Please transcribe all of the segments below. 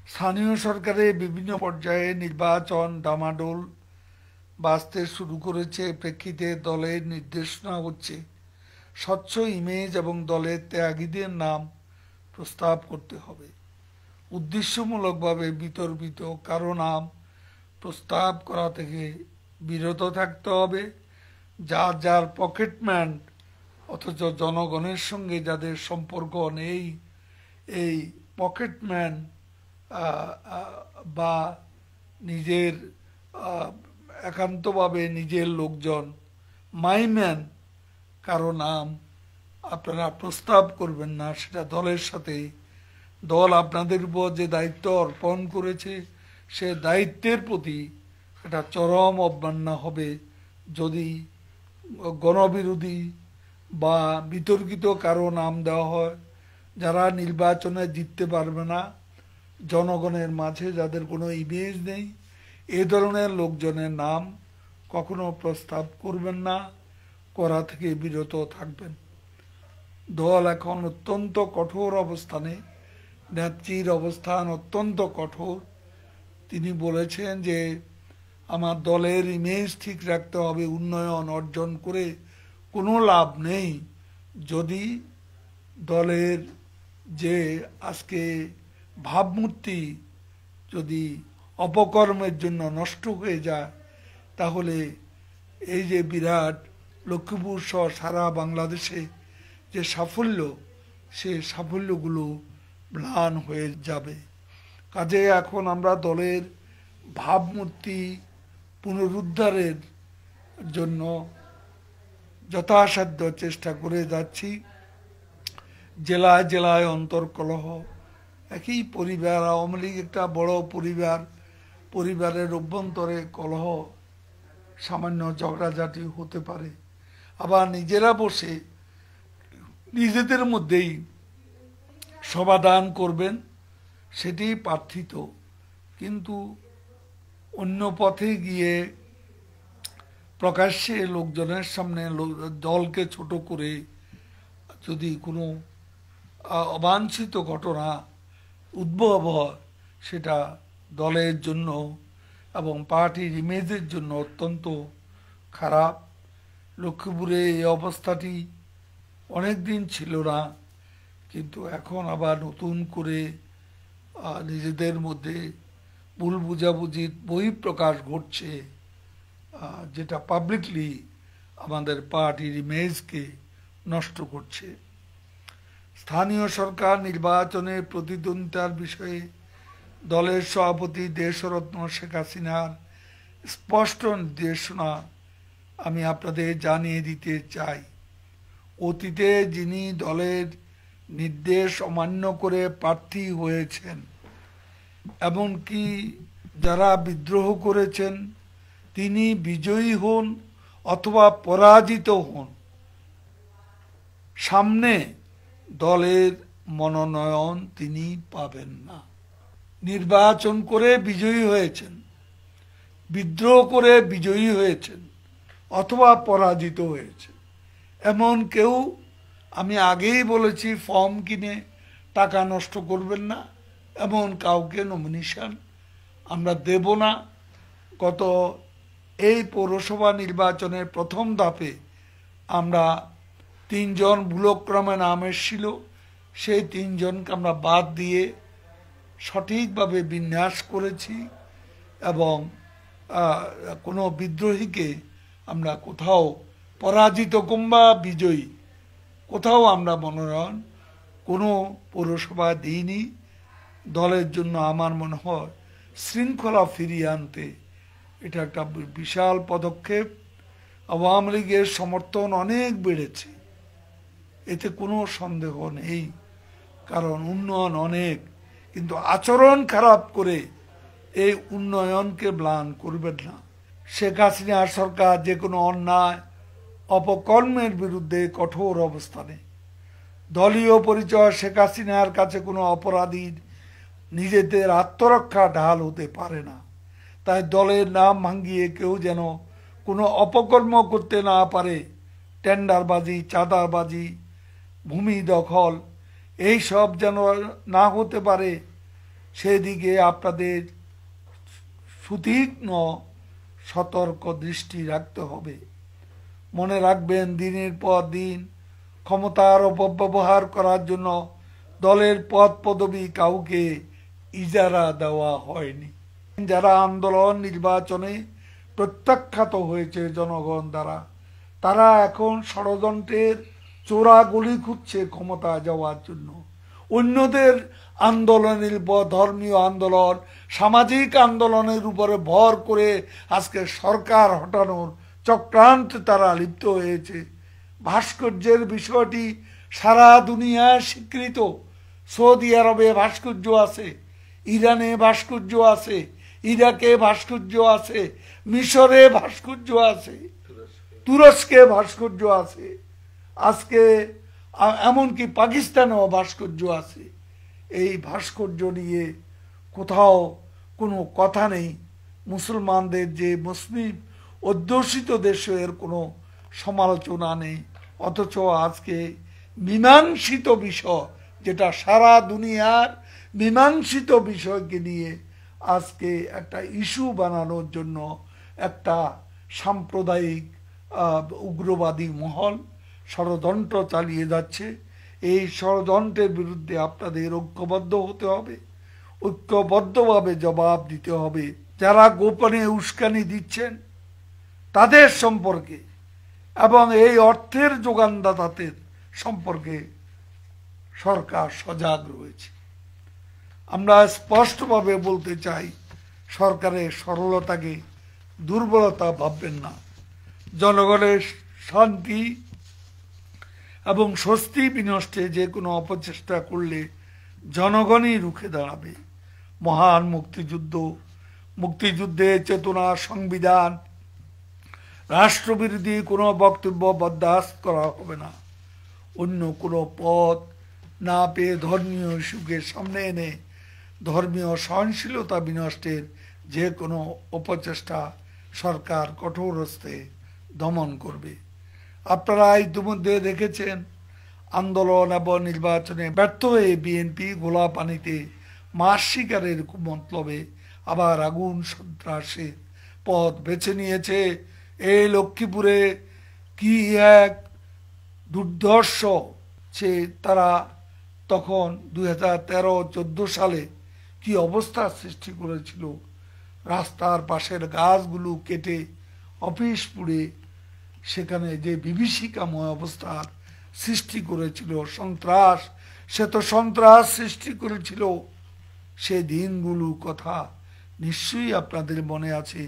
স্থানীয় সরকারে বিভিন্ন পর্যায়ে নির্বাচন ডামাডোল বাজতে শুরু করেছে। প্রেক্ষিতে দলের নির্দেশনা হচ্ছে স্বচ্ছ ইমেজ এবং দলের ত্যাগীদের নাম প্রস্তাব করতে হবে। উদ্দেশ্যমূলকভাবে বিতর্কিত কারো নাম প্রস্তাব করা থেকে বিরত থাকতে হবে। যার যার পকেটম্যান অথচ জনগণের সঙ্গে যাদের সম্পর্ক নেই, এই পকেটম্যান বা নিজের একান্তভাবে নিজের লোকজন, মাইম্যান কারো নাম আপনারা প্রস্তাব করবেন না। সেটা দলের সাথে, দল আপনাদের উপর যে দায়িত্ব অর্পণ করেছে সে দায়িত্বের প্রতি এটা চরম অবমাননা হবে যদি গণবিরোধী বা বিতর্কিত কারো নাম দেওয়া হয়, যারা নির্বাচনে জিততে পারবে না, জনগণের মাঝে যাদের কোনো ইমেজ নেই, এ ধরনের লোকজনের নাম কখনো প্রস্তাব করবেন না, করা থেকে বিরত থাকবেন। দল এখন অত্যন্ত কঠোর অবস্থানে, নেত্রীর অবস্থান অত্যন্ত কঠোর। তিনি বলেছেন যে আমার দলের ইমেজ ঠিক রাখতে হবে, উন্নয়ন অর্জন করে কোনো লাভ নেই যদি দলের যে আজকে ভাবমূর্তি যদি অপকর্মের জন্য নষ্ট হয়ে যায়, তাহলে এই যে বিরাট লক্ষ্মীপুর সহ সারা বাংলাদেশে যে সাফল্য, সে সাফল্যগুলো ম্লান হয়ে যাবে। কাজে এখন আমরা দলের ভাবমূর্তি পুনরুদ্ধারের জন্য যথাসাধ্য চেষ্টা করে যাচ্ছি। জেলায় জেলায় অন্তর্কলহ, একই পরিবার, আওয়ামী লীগ একটা বড় পরিবার, পরিবারের অভ্যন্তরে কলহ, সামান্য ঝগড়াঝাটি হতে পারে। আবার নিজেরা বসে নিজেদের মধ্যেই সমাধান করবেন, সেটি প্রার্থিত। কিন্তু অন্য পথে গিয়ে প্রকাশ্যে লোকজনের সামনে দলকে ছোট করে যদি কোনো অবাঞ্ছিত ঘটনা উদ্ভব হয়, সেটা দলের জন্য এবং পার্টির ইমেজের জন্য অত্যন্ত খারাপ। লক্ষ্মীপুরে এই অবস্থাটি অনেক দিন ছিল না, কিন্তু এখন আবার নতুন করে নিজেদের মধ্যে ভুল বুঝাবুঝির বহিঃপ্রকাশ ঘটছে, যেটা পাবলিকলি আমাদের পার্টির ইমেজকে নষ্ট করছে। স্থানীয় সরকার নির্বাচনে প্রতিদ্বন্দ্বিতার বিষয়ে দলের সভাপতি দেশরত্ন শেখ হাসিনার স্পষ্ট নির্দেশনা আমি আপনাদের জানিয়ে দিতে চাই। অতীতে যিনি দলের নির্দেশ অমান্য করে প্রার্থী হয়েছেন, এমনকি যারা বিদ্রোহ করেছেন, তিনি বিজয়ী হন অথবা পরাজিত হন, সামনে দলের মনোনয়ন তিনি পাবেন না। নির্বাচন করে বিজয়ী হয়েছেন, বিদ্রোহ করে বিজয়ী হয়েছেন অথবা পরাজিত হয়েছেন, এমন কেউ, আমি আগেই বলেছি, ফর্ম কিনে টাকা নষ্ট করবেন না, এমন কাউকে নমিনেশন আমরা দেব না। গত এই পৌরসভা নির্বাচনের প্রথম ধাপে আমরা 3 জন ভুলক্রমে নাম এসেছিল, সেই 3 জনকে আমরা বাদ দিয়ে সঠিকভাবে বিন্যাস করেছি এবং কোনো বিদ্রোহীকে আমরা কোথাও পরাজিত কিংবা বিজয়ী কোথাও আমরা মনোনয়ন কোনো পৌরসভা দিইনি। দলের জন্য আমার মনে হয় শৃঙ্খলা ফিরিয়ে আনতে এটা একটা বিশাল পদক্ষেপ। আওয়ামী লীগের সমর্থন অনেক বেড়েছে, এতে কোনো সন্দেহ নেই, কারণ উন্নয়ন অনেক, কিন্তু আচরণ খারাপ করে এই উন্নয়নকে ম্লান করবেন না। শেখ হাসিনা সরকার যে কোনো অন্যায় অপকর্মের বিরুদ্ধে কঠোর অবস্থানে। দলীয় পরিচয় শেখ হাসিনার কাছে কোনো অপরাধীর নিজেদের আত্মরক্ষা ঢাল হতে পারে না। তাই দলের নাম ভাঙিয়ে কেউ যেন কোনো অপকর্ম করতে না পারে, টেন্ডারবাজি, চাঁদাবাজি, ভূমি দখল, এই সব যেন না হতে পারে, সেদিকে আপনাদের সুতীক্ষ্ণ সতর্ক দৃষ্টি রাখতে হবে। মনে রাখবেন, দিনের পর দিন ক্ষমতার অপব্যবহার করার জন্য দলের পদ পদবি কাউকে ইজারা দেওয়া হয়নি। যারা আন্দোলন নির্বাচনে প্রত্যাখ্যাত হয়েছে জনগণ দ্বারা, তারা এখন ষড়যন্ত্রের চোরা গলি খুঁজছে ক্ষমতা যাওয়ার জন্য। অন্যদের আন্দোলনের উপর, ধর্মীয় আন্দোলন, সামাজিক আন্দোলনের উপরে ভর করে আজকে সরকার হটানোর চক্রান্তে তারা লিপ্ত হয়েছে। ভাস্কর্যের বিষয়টি সারা দুনিয়ায় স্বীকৃত। সৌদি আরবে ভাস্কর্য আছে, ইরানে ভাস্কর্য আছে, ইরাকে ভাস্কর্য আছে, মিশরে ভাস্কর্য আছে, তুরস্কে ভাস্কর্য আছে, আজকে এমনকি পাকিস্তানেও ভাস্কর্য আছে। এই ভাস্কর্য নিয়ে কোথাও কোনো কথা নেই। মুসলমানদের যে মুসলিম অধ্যুষিত দেশের কোনো সমালোচনা নেই। অথচ আজকে মীমাংসিত বিষয়, যেটা সারা দুনিয়ার মীমাংসিত বিষয়কে নিয়ে আজকে একটা ইস্যু বানানোর জন্য একটা সাম্প্রদায়িক উগ্রবাদী মহল ষড়যন্ত্র চালিয়ে যাচ্ছে। এই ষড়যন্ত্রের বিরুদ্ধে আপনাদের ঐক্যবদ্ধ হতে হবে, ঐক্যবদ্ধভাবে জবাব দিতে হবে। যারা গোপনে উস্কানি দিচ্ছেন তাদের সম্পর্কে এবং এই অর্থের যোগানদাতাদের সম্পর্কে সরকার সজাগ রয়েছে। আমরা স্পষ্টভাবে বলতে চাই, সরকারের সরলতাকে দুর্বলতা ভাববেন না। জনগণের শান্তি এবং স্বস্তি বিনষ্টে যে কোনো অপচেষ্টা করলে জনগণই রুখে দাঁড়াবে। মহান মুক্তিযুদ্ধের চেতনা, সংবিধান, রাষ্ট্রবিরোধী কোনো বক্তব্য বরদাস্ত করা হবে না। অন্য কোনো পথ না পেয়ে ধর্মীয় ইস্যুকে সামনে এনে ধর্মীয় সহনশীলতা বিনষ্টের যে কোনো অপচেষ্টা সরকার কঠোর হস্তে দমন করবে। আপনারা ইতিমধ্যে দেখেছেন, আন্দোলন এবং নির্বাচনে ব্যর্থ হয়ে বিএনপি ঘোলা পানিতে মাছ শিকারের মতলবে আবার আগুন সন্ত্রাসের পথ বেছে নিয়েছে। এই লক্ষ্মীপুরে কি এক দুর্ধর্ষ, সে তারা তখন 2013-14 সালে কি অবস্থার সৃষ্টি করেছিল। রাস্তার পাশের গাছগুলো কেটে অফিস পুড়ে সেখানে যে বিভীষিকাময় অবস্থার সৃষ্টি করেছিল, সন্ত্রাস, সে তো সন্ত্রাস সৃষ্টি করেছিল। সে দিনগুলো কথা নিশ্চয়ই আপনাদের মনে আছে।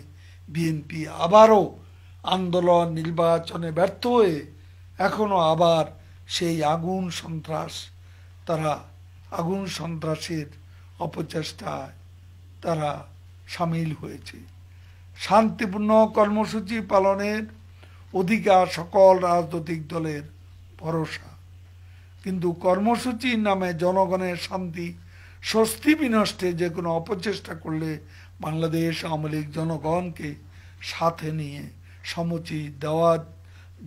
বিএনপি আবারও আন্দোলন নির্বাচনে ব্যর্থ হয়ে এখনো আবার সেই আগুন সন্ত্রাসের অপচেষ্টায় তারা সামিল হয়েছে। শান্তিপূর্ণ কর্মসূচি পালনের অধিকার সকল রাজনৈতিক দলের ভরসা, কিন্তু কর্মসূচির নামে জনগণের শান্তি স্বস্তি বিনষ্টে যে কোনো অপচেষ্টা করলে বাংলাদেশ আওয়ামী লীগ জনগণকে সাথে নিয়ে সমুচিত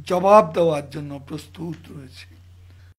জবাব দেওয়ার জন্য প্রস্তুত রয়েছে।